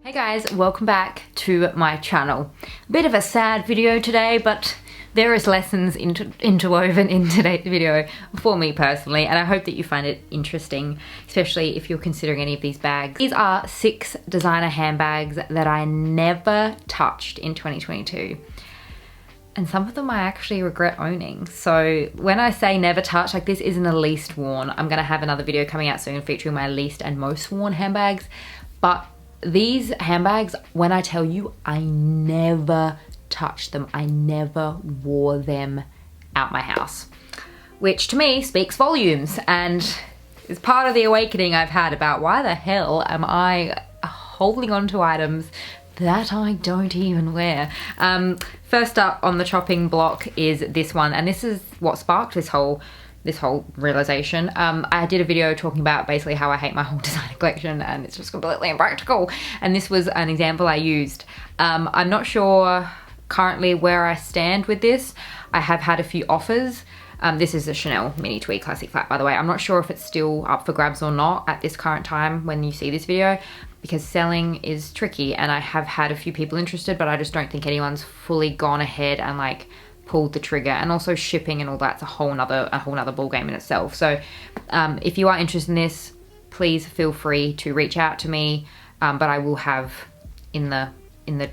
Hey guys, welcome back to my channel. A bit of a sad video today, but there is lessons interwoven in today's video for me personally, and I hope that you find it interesting, especially if you're considering any of these bags. These are 6 designer handbags that I never touched in 2022. And some of them I actually regret owning. So when I say never touch, like this isn't a least worn. I'm gonna have another video coming out soon featuring my least and most worn handbags, but these handbags, when I tell you, I never touched them. I never wore them out my house, which to me speaks volumes and is part of the awakening I've had about why the hell am I holding on to items that I don't even wear. First up on the chopping block is this one, and this is what sparked this whole realization. I did a video talking about basically how I hate my whole designer collection and it's just completely impractical, and this was an example I used. I'm not sure currently where I stand with this. I have had a few offers. This is a Chanel Mini Tweed Classic Flat, by the way. I'm not sure if it's still up for grabs or not at this current time when you see this video, because selling is tricky and I have had a few people interested, but I just don't think anyone's fully gone ahead and like pulled the trigger, and also shipping and all that's a whole nother ball game in itself. So if you are interested in this, please feel free to reach out to me, but I will have in the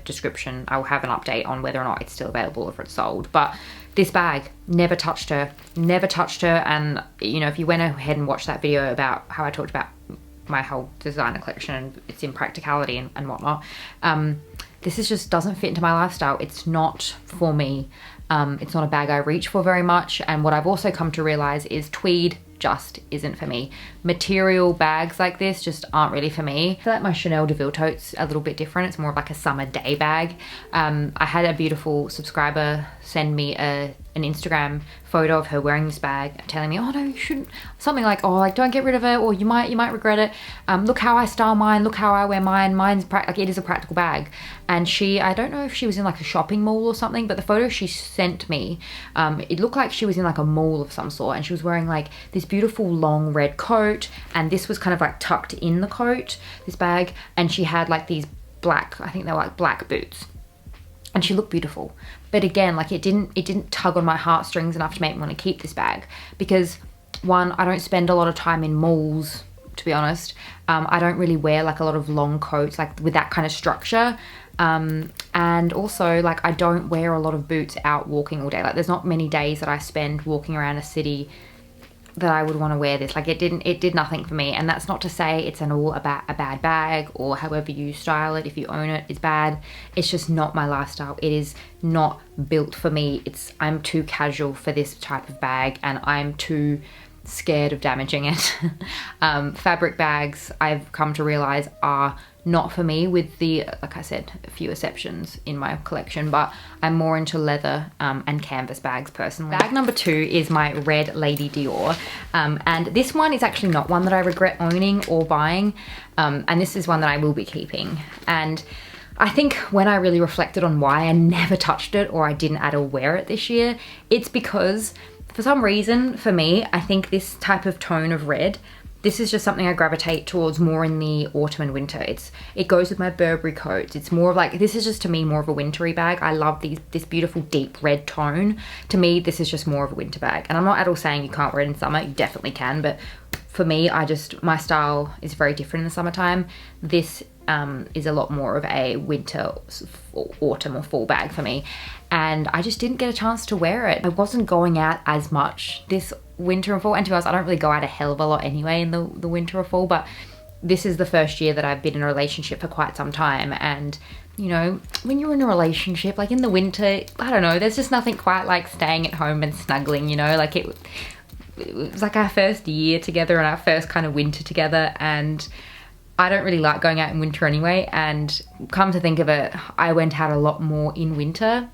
description, I will have an update on whether or not it's still available or if it's sold. But this bag, never touched her. And you know, if you went ahead and watched that video about how I talked about my whole designer collection and its impracticality and whatnot, this is just doesn't fit into my lifestyle. It's not for me. It's not a bag I reach for very much, and what I've also come to realize is tweed just isn't for me. Material bags like this just aren't really for me. I feel like my Chanel DeVille tote's a little bit different. It's more of like a summer day bag. I had a beautiful subscriber send me an Instagram photo of her wearing this bag, telling me, oh no, you shouldn't, something like, oh, like don't get rid of it, or you might regret it. Look how I style mine, look how I wear mine. Mine's like, it is a practical bag. And I don't know if she was in like a shopping mall or something, but the photo she sent me, it looked like she was in like a mall of some sort, and she was wearing like this beautiful long red coat, and this was kind of like tucked in the coat, this bag, and she had like these black, I think they were like black boots, and she looked beautiful. But again, like it didn't tug on my heartstrings enough to make me want to keep this bag, because one, I don't spend a lot of time in malls, to be honest. I don't really wear like a lot of long coats like with that kind of structure, and also like I don't wear a lot of boots out walking all day. Like there's not many days that I spend walking around a city that I would want to wear this. Like it did nothing for me. And that's not to say it's a bad bag, or however you style it, if you own it, it's bad. It's just not my lifestyle. It is not built for me. I'm too casual for this type of bag, and I'm too scared of damaging it. Fabric bags, I've come to realize, are not for me, with the, like I said, a few exceptions in my collection, but I'm more into leather and canvas bags personally. Bag number 2 is my red Lady Dior, and this one is actually not one that I regret owning or buying, and this is one that I will be keeping. And I think when I really reflected on why I never touched it or I didn't at all wear it this year, it's because for some reason, for me, I think this type of tone of red, this is just something I gravitate towards more in the autumn and winter. It goes with my Burberry coats. It's more of like, this is just to me more of a wintry bag. I love this beautiful deep red tone. To me, this is just more of a winter bag. And I'm not at all saying you can't wear it in summer, you definitely can, but for me, my style is very different in the summertime. This is a lot more of a winter, autumn or fall bag for me. And I just didn't get a chance to wear it. I wasn't going out as much this winter and fall, and to be honest, I don't really go out a hell of a lot anyway in the winter or fall, but this is the first year that I've been in a relationship for quite some time. And you know, when you're in a relationship, like in the winter, I don't know, there's just nothing quite like staying at home and snuggling, you know, like it was like our first year together and our first kind of winter together, and I don't really like going out in winter anyway. And come to think of it, I went out a lot more in winter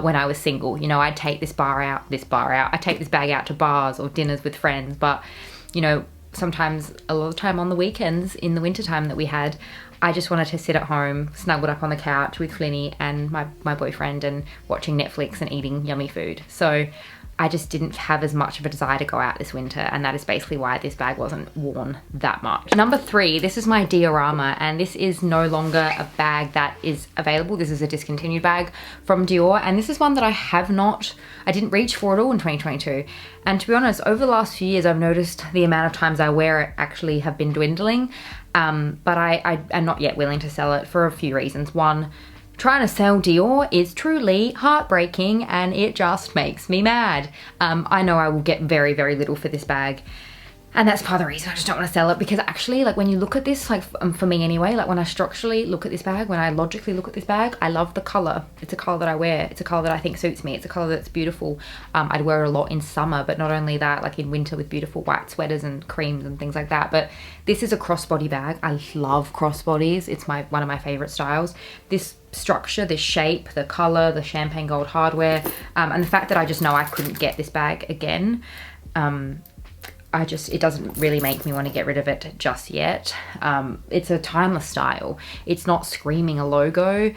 when I was single. You know, I'd take this bar out, I take this bag out to bars or dinners with friends, but you know, sometimes a lot of time on the weekends in the winter time that we had, I just wanted to sit at home, snuggled up on the couch with Flinny and my boyfriend, and watching Netflix and eating yummy food. So I just didn't have as much of a desire to go out this winter, and that is basically why this bag wasn't worn that much. Number 3, this is my Diorama, and this is no longer a bag that is available. This is a discontinued bag from Dior, and this is one that I didn't reach for at all in 2022. And to be honest, over the last few years, I've noticed the amount of times I wear it actually have been dwindling, but I am not yet willing to sell it for a few reasons. One, trying to sell Dior is truly heartbreaking, and it just makes me mad. I know I will get very, very little for this bag, and that's part of the reason I just don't want to sell it, because actually, like, when you look at this, like, for me anyway, like, when I structurally look at this bag, when I logically look at this bag, I love the color. It's a color that I wear. It's a color that I think suits me. It's a color that's beautiful. I'd wear it a lot in summer, but not only that, like in winter with beautiful white sweaters and creams and things like that. But this is a crossbody bag. I love crossbodies. It's one of my favorite styles. This structure, this shape, the color, the champagne gold hardware, and the fact that I just know I couldn't get this bag again, it doesn't really make me want to get rid of it just yet. It's a timeless style. It's not screaming a logo.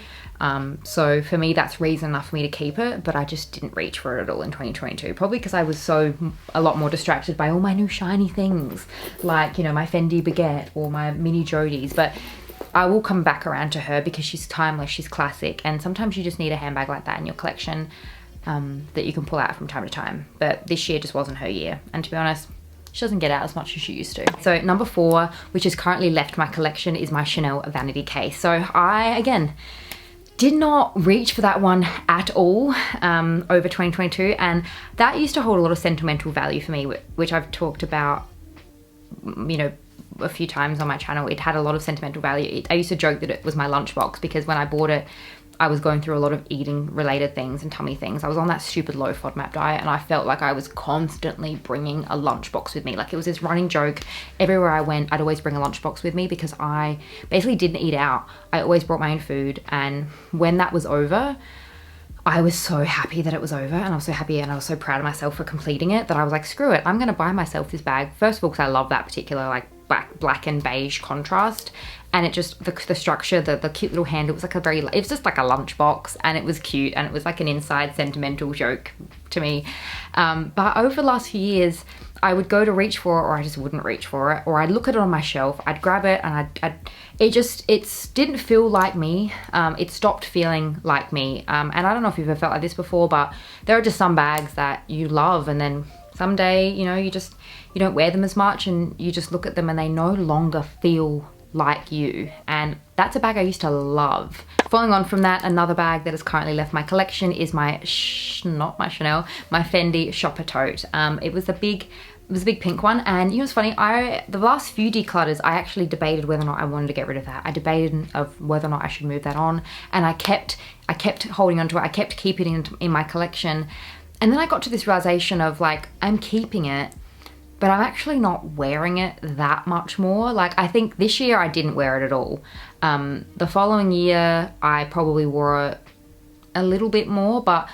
So for me, that's reason enough for me to keep it, but I just didn't reach for it at all in 2022. Probably because I was a lot more distracted by all my new shiny things, like, you know, my Fendi Baguette or my mini Jodies. But I will come back around to her because she's timeless, she's classic, and sometimes you just need a handbag like that in your collection that you can pull out from time to time. But this year just wasn't her year, and to be honest, she doesn't get out as much as she used to. So number 4, which has currently left my collection, is my Chanel vanity case. So I, again, did not reach for that one at all over 2022, and that used to hold a lot of sentimental value for me, which I've talked about, you know, a few times on my channel. It had a lot of sentimental value. I used to joke that it was my lunchbox, because when I bought it, I was going through a lot of eating related things and tummy things. I was on that stupid low FODMAP diet, and I felt like I was constantly bringing a lunchbox with me. Like, it was this running joke. Everywhere I went, I'd always bring a lunchbox with me because I basically didn't eat out. I always brought my own food, and when that was over, I was so happy that it was over, and I was so happy and I was so proud of myself for completing it that I was like, screw it, I'm gonna buy myself this bag. First of all, because I love that particular like black and beige contrast, and it just, the structure, the cute little handle, it was just like a lunchbox, and it was cute, and it was like an inside sentimental joke to me. But over the last few years, I would go to reach for it, or I just wouldn't reach for it, or I'd look at it on my shelf, I'd grab it, and it didn't feel like me. It stopped feeling like me. And I don't know if you've ever felt like this before, but there are just some bags that you love, and then someday, you know, you don't wear them as much, and you just look at them and they no longer feel like you. And that's a bag I used to love. Following on from that, another bag that has currently left my collection is not my Chanel, my Fendi shopper tote. It was a big pink one, and you know what's funny, the last few declutters, I actually debated whether or not I wanted to get rid of that. I debated of whether or not I should move that on, and I kept holding on to it. I kept keeping it in my collection, and then I got to this realization of like, I'm keeping it, but I'm actually not wearing it that much more. Like, I think this year I didn't wear it at all. The following year I probably wore it a little bit more, but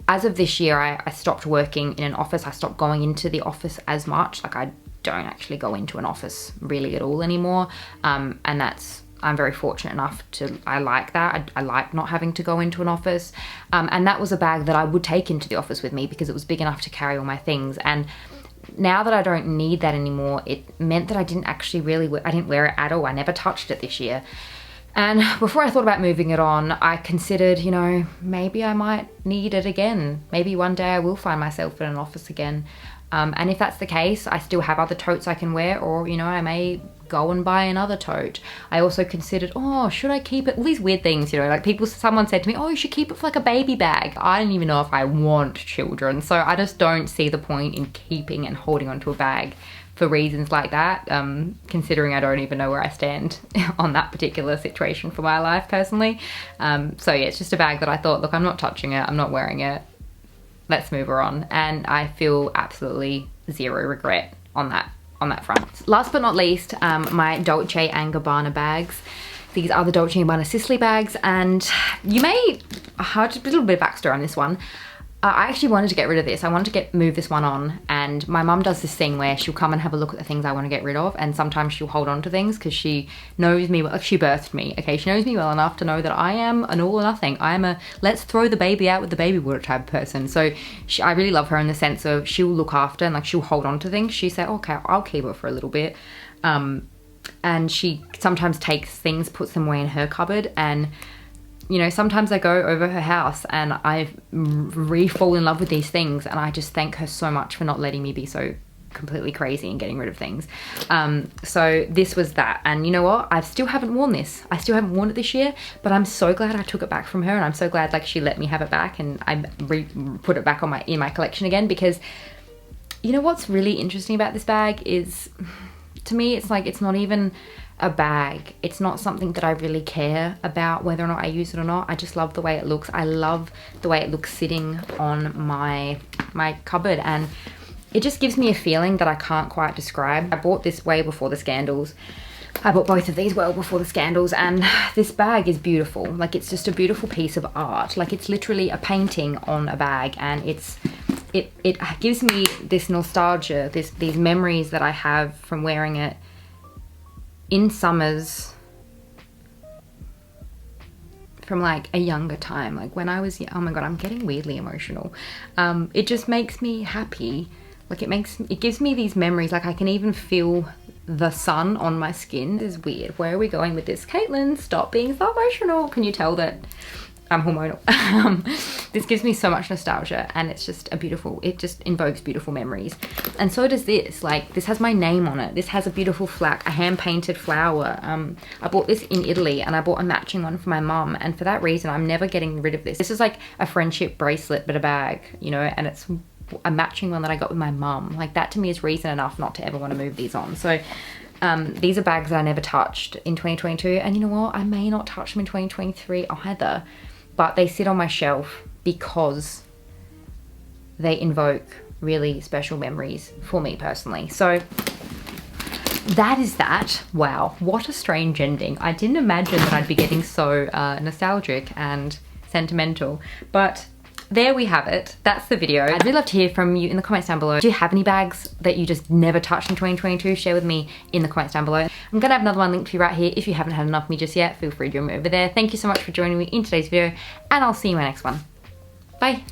as of this year, I stopped working in an office. I stopped going into the office as much. Like, I don't actually go into an office really at all anymore. And I'm very fortunate enough I like that. I like not having to go into an office. And that was a bag that I would take into the office with me because it was big enough to carry all my things. And now that I don't need that anymore, it meant that I didn't wear it at all. I never touched it this year. And before I thought about moving it on, I considered, you know, maybe I might need it again. Maybe one day I will find myself in an office again. And if that's the case, I still have other totes I can wear, or, you know, I may go and buy another tote. I also considered, oh, should I keep it? All these weird things, you know, like someone said to me, oh, you should keep it for like a baby bag. I don't even know if I want children. So I just don't see the point in keeping and holding onto a bag for reasons like that, considering I don't even know where I stand on that particular situation for my life personally. So yeah, it's just a bag that I thought, look, I'm not touching it, I'm not wearing it, let's move her on. And I feel absolutely zero regret on that front. Last but not least, my Dolce & Gabbana bags. These are the Dolce & Gabbana Sicily bags, and you may, a little bit of backstory on this one. I actually wanted to get rid of this. I wanted to move this one on, and my mum does this thing where she'll come and have a look at the things I want to get rid of, and sometimes she'll hold on to things because she knows me, like she birthed me, okay? She knows me well enough to know that I am an all or nothing. I am a let's throw the baby out with the baby water type person. So I really love her in the sense of she'll look after and like she'll hold on to things. She said, okay, I'll keep it for a little bit. And she sometimes takes things, puts them away in her cupboard, and you know, sometimes I go over her house and I fall in love with these things, and I just thank her so much for not letting me be so completely crazy and getting rid of things. So this was that, and you know what? I still haven't worn this. I still haven't worn it this year, but I'm so glad I took it back from her, and I'm so glad like she let me have it back, and I put it back on in my collection again, because you know what's really interesting about this bag is, to me, it's like it's not even a bag. It's not something that I really care about whether or not I use it or not. I just love the way it looks. I love the way it looks sitting on my cupboard, and it just gives me a feeling that I can't quite describe. I bought this way before the scandals. I bought both of these well before the scandals, and this bag is beautiful. Like, it's just a beautiful piece of art. Like, it's literally a painting on a bag, and it gives me this nostalgia, these memories that I have from wearing it in summers from like a younger time, like when I was, oh my god, I'm getting weirdly emotional. It just makes me happy. Like it gives me these memories. Like I can even feel the sun on my skin. This is weird. Where are we going with this? Caitlin, stop being so emotional. Can you tell that I'm hormonal? This gives me so much nostalgia, and it's just it just invokes beautiful memories. And so does this. Like, this has my name on it. This has a beautiful a hand-painted flower. I bought this in Italy, and I bought a matching one for my mum, and for that reason I'm never getting rid of this. This is like a friendship bracelet but a bag, you know, and it's a matching one that I got with my mum. Like, that to me is reason enough not to ever want to move these on. So these are bags that I never touched in 2022, and you know what, I may not touch them in 2023 either, but they sit on my shelf because they invoke really special memories for me personally. So that is that. Wow, what a strange ending. I didn't imagine that I'd be getting so nostalgic and sentimental, but there we have it. That's the video. I'd really love to hear from you in the comments down below. Do you have any bags that you just never touched in 2022? Share with me in the comments down below. I'm gonna have another one linked for you right here. If you haven't had enough of me just yet, feel free to join me over there. Thank you so much for joining me in today's video, and I'll see you in my next one. Bye.